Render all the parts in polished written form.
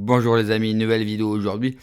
Bonjour les amis, nouvelle vidéo aujourd'hui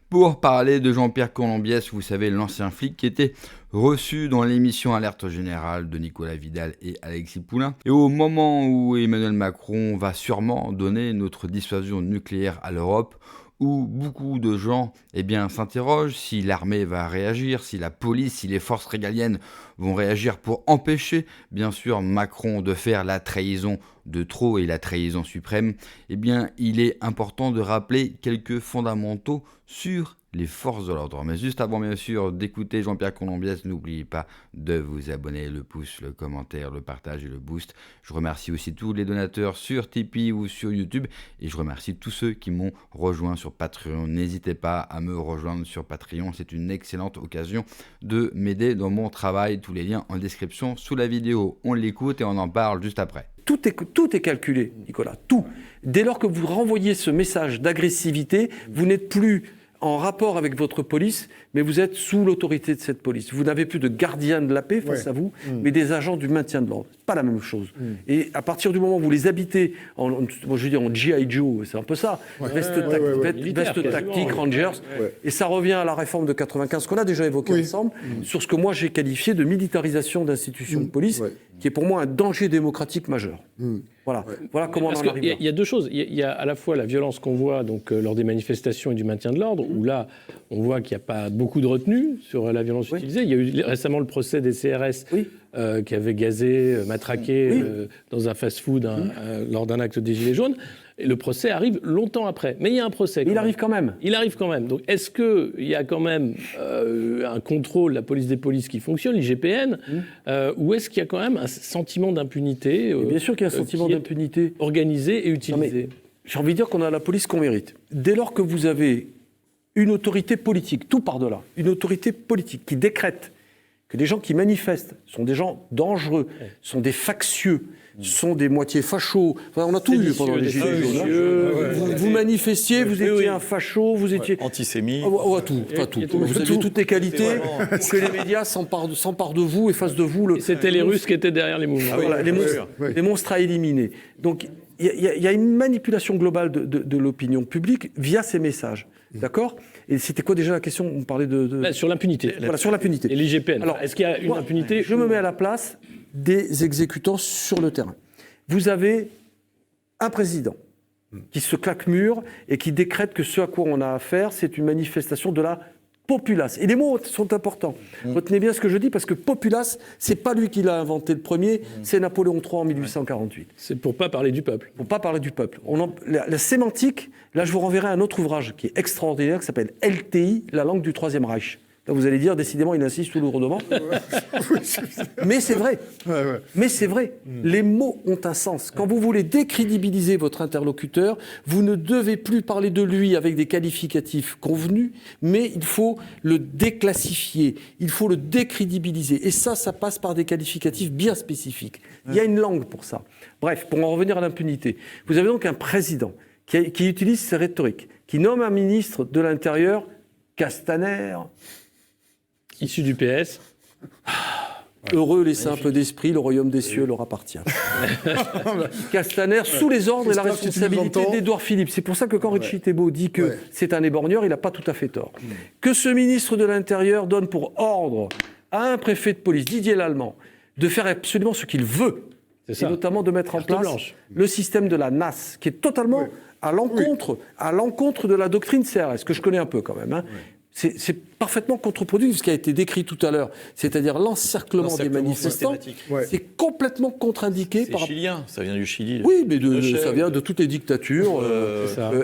pour parler de Jean-Pierre Colombiès, vous savez l'ancien flic qui était reçu dans l'émission Alerte Générale de Nicolas Vidal et Alexis Poulain. Et au moment où Emmanuel Macron va sûrement donner notre dissuasion nucléaire à l'Europe, où beaucoup de gens s'interrogent si l'armée va réagir, si la police, si les forces régaliennes vont réagir pour empêcher, bien sûr, Macron de faire la trahison de trop et la trahison suprême, il est important de rappeler quelques fondamentaux sur les forces de l'ordre. Mais juste avant, bien sûr, d'écouter Jean-Pierre Colombiès, n'oubliez pas de vous abonner, le pouce, le commentaire, le partage et le boost. Je remercie aussi tous les donateurs sur Tipeee ou sur YouTube et je remercie tous ceux qui m'ont rejoint sur Patreon. N'hésitez pas à me rejoindre sur Patreon, c'est une excellente occasion de m'aider dans mon travail. Tous les liens en description sous la vidéo. On l'écoute et on en parle juste après. Tout est calculé, Nicolas, tout. Dès lors que vous renvoyez ce message d'agressivité, vous n'êtes plus en rapport avec votre police, mais vous êtes sous l'autorité de cette police. Vous n'avez plus de gardiens de la paix face à vous, mais des agents du maintien de l'ordre. C'est pas la même chose. Et à partir du moment où vous les habitez en G.I. Joe, c'est un peu ça, veste tactique, Rangers, et ça revient à la réforme de 95 qu'on a déjà évoquée ensemble, sur ce que moi j'ai qualifié de militarisation d'institutions de police, qui est pour moi un danger démocratique majeur. Voilà comment on en arrive là. Il y a deux choses. Il y a à la fois la violence qu'on voit lors des manifestations et du maintien de l'ordre, où là, on voit qu'il n'y a pas beaucoup de retenue sur la violence utilisée. Il y a eu récemment le procès des CRS qui avaient gazé, matraqué dans un fast-food lors d'un acte des Gilets jaunes. Et le procès arrive longtemps après. Mais il y a un procès. Il arrive quand même. Il arrive quand même. Donc, est-ce qu'il y a quand même un contrôle de la police des polices qui fonctionne, l'IGPN, ou est-ce qu'il y a quand même un sentiment d'impunité bien sûr qu'il y a un sentiment d'impunité. Organisé et utilisé. J'ai envie de dire qu'on a la police qu'on mérite. Dès lors que vous avez une autorité politique, tout par-delà, une autorité politique qui décrète que les gens qui manifestent sont des gens dangereux, sont des factieux, sont des moitiés fachos. Enfin, on a tout eu pendant les Gilets jaunes. Vous manifestiez, vous étiez un facho, vous étiez... Antisémite. Tout. Vous aviez toutes les qualités pour que les médias s'emparent de vous et fassent de vous... C'était les Russes qui étaient derrière les mouvements. Les monstres à éliminer. Donc, il y a une manipulation globale de l'opinion publique via ces messages. D'accord ? Et c'était quoi déjà la question ? On parlait sur l'impunité. Voilà, sur l'impunité. Et l'IGPN. Alors, est-ce qu'il y a une impunité ? Je me mets à la place des exécutants sur le terrain. Vous avez un président qui se claque mûr et qui décrète que ce à quoi on a affaire, c'est une manifestation de la populace. Et les mots sont importants. Retenez bien ce que je dis, parce que populace, c'est pas lui qui l'a inventé le premier, c'est Napoléon III en 1848. C'est pour pas parler du peuple. Pour pas parler du peuple. La sémantique, là je vous renverrai à un autre ouvrage qui est extraordinaire, qui s'appelle LTI, la langue du Troisième Reich. Là, vous allez dire, décidément, il insiste tout lourdement. Mais c'est vrai. Mais c'est vrai. Les mots ont un sens. Quand vous voulez décrédibiliser votre interlocuteur, vous ne devez plus parler de lui avec des qualificatifs convenus, mais il faut le déclassifier, il faut le décrédibiliser. Et ça passe par des qualificatifs bien spécifiques. Il y a une langue pour ça. Bref, pour en revenir à l'impunité, vous avez donc un président qui utilise ces rhétoriques, qui nomme un ministre de l'Intérieur, Castaner, issu du PS. Heureux les simples d'esprit, le royaume des cieux leur appartient. Castaner, sous les ordres et la responsabilité d'Édouard Philippe. C'est pour ça que quand Richie Thébault dit que c'est un éborgneur, il n'a pas tout à fait tort. Que ce ministre de l'Intérieur donne pour ordre à un préfet de police, Didier Lallemand, de faire absolument ce qu'il veut, et notamment de mettre en place le système de la NAS, qui est totalement à l'encontre de la doctrine CRS, que je connais un peu quand même. C'est parfaitement contre-productif ce qui a été décrit tout à l'heure, c'est-à-dire l'encerclement des manifestants. C'est complètement contre-indiqué. C'est chilien, ça vient du Chili. Oui, mais ça vient de toutes les dictatures.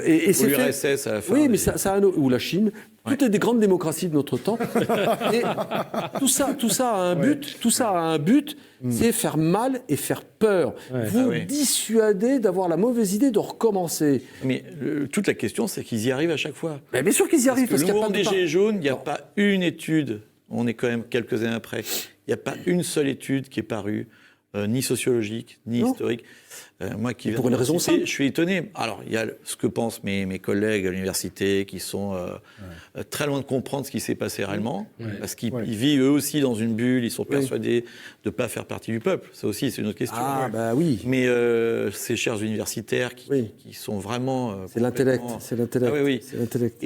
Et c'est l'URSS à la fin. Oui, mais ou la Chine. Toutes les grandes démocraties de notre temps. Et tout ça a un but. Tout ça a un but, c'est faire mal et faire peur. Vous dissuader d'avoir la mauvaise idée de recommencer. Mais toute la question, c'est qu'ils y arrivent à chaque fois. Mais bien sûr qu'ils y arrivent. Parce que le mouvement des Gilets jaunes, il n'y a pas une étude. On est quand même quelques années après. Il n'y a pas une seule étude qui est parue ni sociologique, ni historique. Moi qui viens pour une raison d'université, simple. je suis étonné. Alors, il y a ce que pensent mes collègues à l'université qui sont très loin de comprendre ce qui s'est passé réellement, parce qu'ils vivent eux aussi dans une bulle, ils sont persuadés de ne pas faire partie du peuple. Ça aussi, c'est une autre question. Ah, bah oui. Mais ces chers universitaires qui sont vraiment... C'est l'intellect, c'est l'intellect. Ah, oui. C'est l'intellect.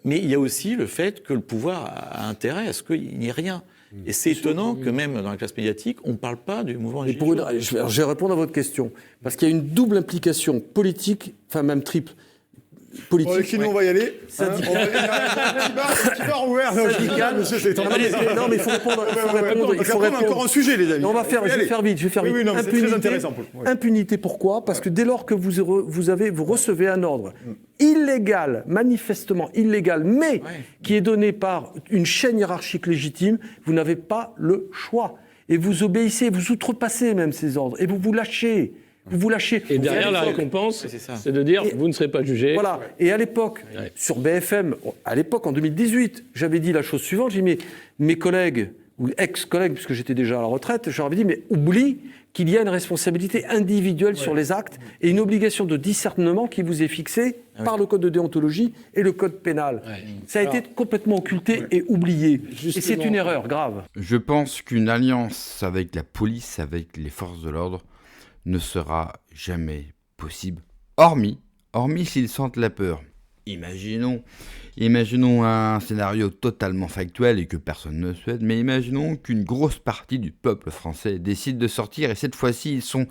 Mais il y a aussi le fait que le pouvoir a intérêt à ce qu'il n'y ait rien. Et c'est étonnant que même dans la classe médiatique, on ne parle pas du mouvement Gilets jaunes. Je vais répondre à votre question. Parce qu'il y a une double implication politique, enfin même triple. Politique. Avec qui nous on va y aller. On va y aller. Qui va ouvert. Syndical. Monsieur, c'est en train de- Non, mais il faut répondre. Parce qu'après, on a encore un sujet, les amis. Non, je vais faire vite. Oui, non, mais c'est très intéressant. Impunité, pourquoi ? Parce que dès lors que vous recevez un ordre illégal, manifestement illégal, mais qui est donné par une chaîne hiérarchique légitime, vous n'avez pas le choix. Et vous obéissez, vous outrepassez même ces ordres, et vous vous lâchez. Vous vous lâchez. Et derrière, la récompense, c'est de dire vous ne serez pas jugé. Voilà. Et à l'époque, sur BFM, à l'époque, en 2018, j'avais dit la chose suivante. J'ai dit, mais mes collègues, ou ex-collègues, puisque j'étais déjà à la retraite, je leur avais dit, mais oublie qu'il y a une responsabilité individuelle sur les actes et une obligation de discernement qui vous est fixée par le code de déontologie et le code pénal. Ça a été complètement occulté et oublié. Et c'est une erreur grave. Je pense qu'une alliance avec la police, avec les forces de l'ordre, ne sera jamais possible, hormis s'ils sentent la peur. Imaginons un scénario totalement factuel et que personne ne souhaite, mais imaginons qu'une grosse partie du peuple français décide de sortir et cette fois-ci ils sont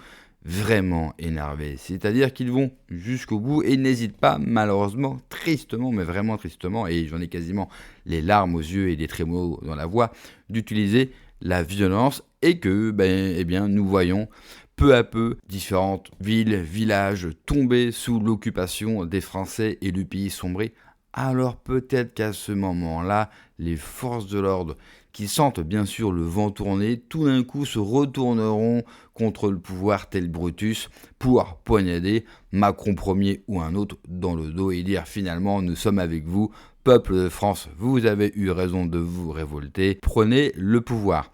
vraiment énervés, c'est-à-dire qu'ils vont jusqu'au bout et ils n'hésitent pas, malheureusement, tristement, mais vraiment tristement, et j'en ai quasiment les larmes aux yeux et des trémolos dans la voix, d'utiliser la violence et que, eh bien, nous voyons peu à peu, différentes villes, villages tomber sous l'occupation des Français et le pays sombrer. Alors peut-être qu'à ce moment-là, les forces de l'ordre, qui sentent bien sûr le vent tourner, tout d'un coup se retourneront contre le pouvoir tel Brutus pour poignarder Macron premier ou un autre dans le dos et dire finalement nous sommes avec vous, peuple de France, vous avez eu raison de vous révolter, prenez le pouvoir.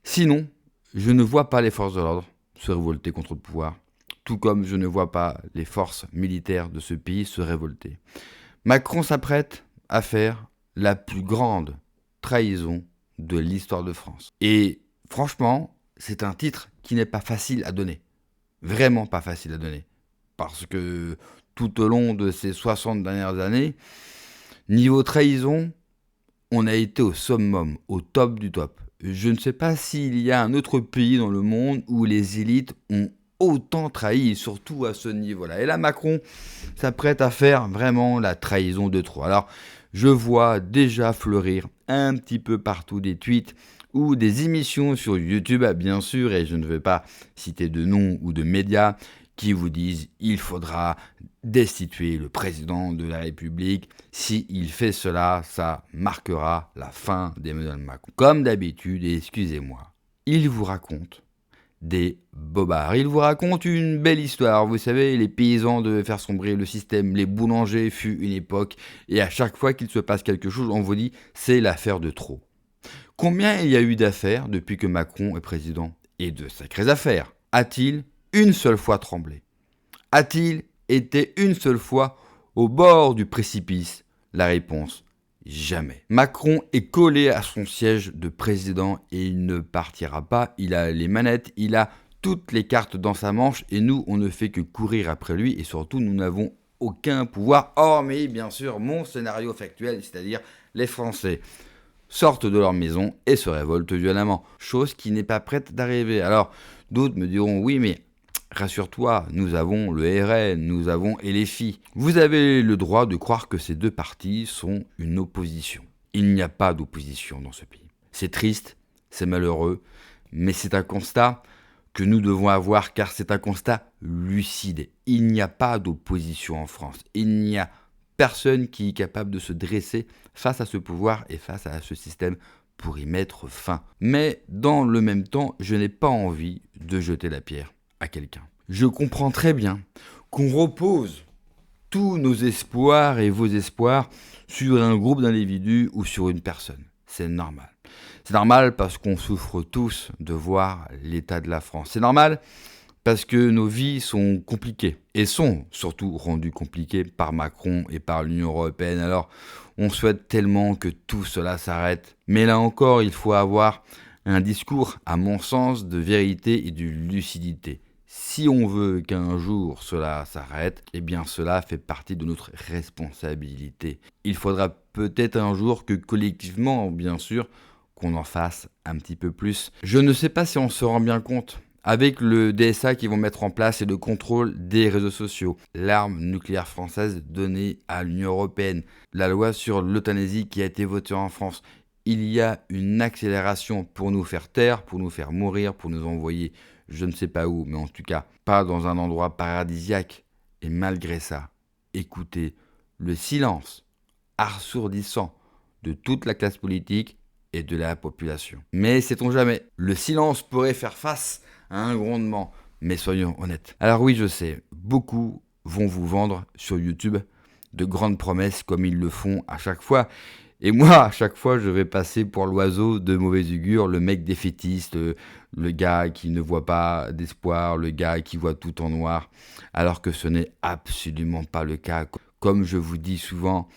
Sinon, je ne vois pas les forces de l'ordre se révolter contre le pouvoir, tout comme je ne vois pas les forces militaires de ce pays se révolter. Macron s'apprête à faire la plus grande trahison de l'histoire de France. Et franchement, c'est un titre qui n'est pas facile à donner. Vraiment pas facile à donner. Parce que tout au long de ces 60 dernières années, niveau trahison, on a été au summum, au top du top. Je ne sais pas s'il y a un autre pays dans le monde où les élites ont autant trahi, surtout à ce niveau-là. Et là, Macron s'apprête à faire vraiment la trahison de trop. Alors, je vois déjà fleurir un petit peu partout des tweets ou des émissions sur YouTube, bien sûr, et je ne vais pas citer de noms ou de médias, qui vous disent il faudra destituer le président de la République. S'il fait cela, ça marquera la fin d'Emmanuel Macron. Comme d'habitude, et excusez-moi, il vous raconte des bobards. Il vous raconte une belle histoire. Vous savez, les paysans devaient faire sombrer le système, les boulangers fut une époque, et à chaque fois qu'il se passe quelque chose, on vous dit c'est l'affaire de trop. Combien il y a eu d'affaires depuis que Macron est président? Et de sacrées affaires. A-t-il une seule fois tremblé? A-t-il été une seule fois au bord du précipice? La réponse, jamais. Macron est collé à son siège de président et il ne partira pas. Il a les manettes, il a toutes les cartes dans sa manche et nous, on ne fait que courir après lui et surtout, nous n'avons aucun pouvoir, hormis bien sûr mon scénario factuel, c'est-à-dire les Français sortent de leur maison et se révoltent violemment, chose qui n'est pas prête d'arriver. Alors, d'autres me diront, oui, mais rassure-toi, nous avons le RN, nous avons LFI. Vous avez le droit de croire que ces deux partis sont une opposition. Il n'y a pas d'opposition dans ce pays. C'est triste, c'est malheureux, mais c'est un constat que nous devons avoir car c'est un constat lucide. Il n'y a pas d'opposition en France. Il n'y a personne qui est capable de se dresser face à ce pouvoir et face à ce système pour y mettre fin. Mais dans le même temps, je n'ai pas envie de jeter la pierre à quelqu'un. Je comprends très bien qu'on repose tous nos espoirs et vos espoirs sur un groupe d'individus ou sur une personne. C'est normal. C'est normal parce qu'on souffre tous de voir l'état de la France. C'est normal parce que nos vies sont compliquées et sont surtout rendues compliquées par Macron et par l'Union européenne. Alors, on souhaite tellement que tout cela s'arrête. Mais là encore, il faut avoir un discours, à mon sens, de vérité et de lucidité. Si on veut qu'un jour cela s'arrête, eh bien cela fait partie de notre responsabilité. Il faudra peut-être un jour que collectivement, bien sûr, qu'on en fasse un petit peu plus. Je ne sais pas si on se rend bien compte. Avec le DSA qu'ils vont mettre en place et le contrôle des réseaux sociaux, l'arme nucléaire française donnée à l'Union européenne, la loi sur l'euthanasie qui a été votée en France, il y a une accélération pour nous faire taire, pour nous faire mourir, pour nous envoyer je ne sais pas où, mais en tout cas pas dans un endroit paradisiaque. Et malgré ça, écoutez le silence assourdissant de toute la classe politique et de la population. Mais sait-on jamais, le silence pourrait faire face à un grondement, mais soyons honnêtes. Alors oui, je sais, beaucoup vont vous vendre sur YouTube de grandes promesses comme ils le font à chaque fois. Et moi, à chaque fois, je vais passer pour l'oiseau de mauvais augure, le mec défaitiste, le gars qui ne voit pas d'espoir, le gars qui voit tout en noir, alors que ce n'est absolument pas le cas. Comme je vous dis souvent,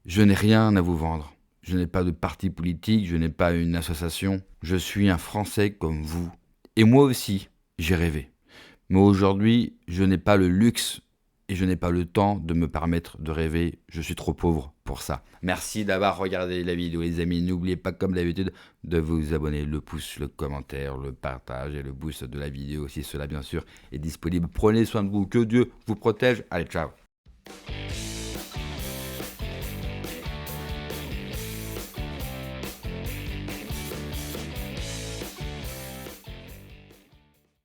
je n'ai rien à vous vendre. Je n'ai pas de parti politique, je n'ai pas une association. Je suis un Français comme vous. Et moi aussi, j'ai rêvé. Mais aujourd'hui, je n'ai pas le luxe et je n'ai pas le temps de me permettre de rêver. Je suis trop pauvre pour ça. Merci d'avoir regardé la vidéo, les amis. N'oubliez pas, comme d'habitude, de vous abonner. Le pouce, le commentaire, le partage et le boost de la vidéo, si cela, bien sûr, est disponible. Prenez soin de vous. Que Dieu vous protège. Allez, ciao.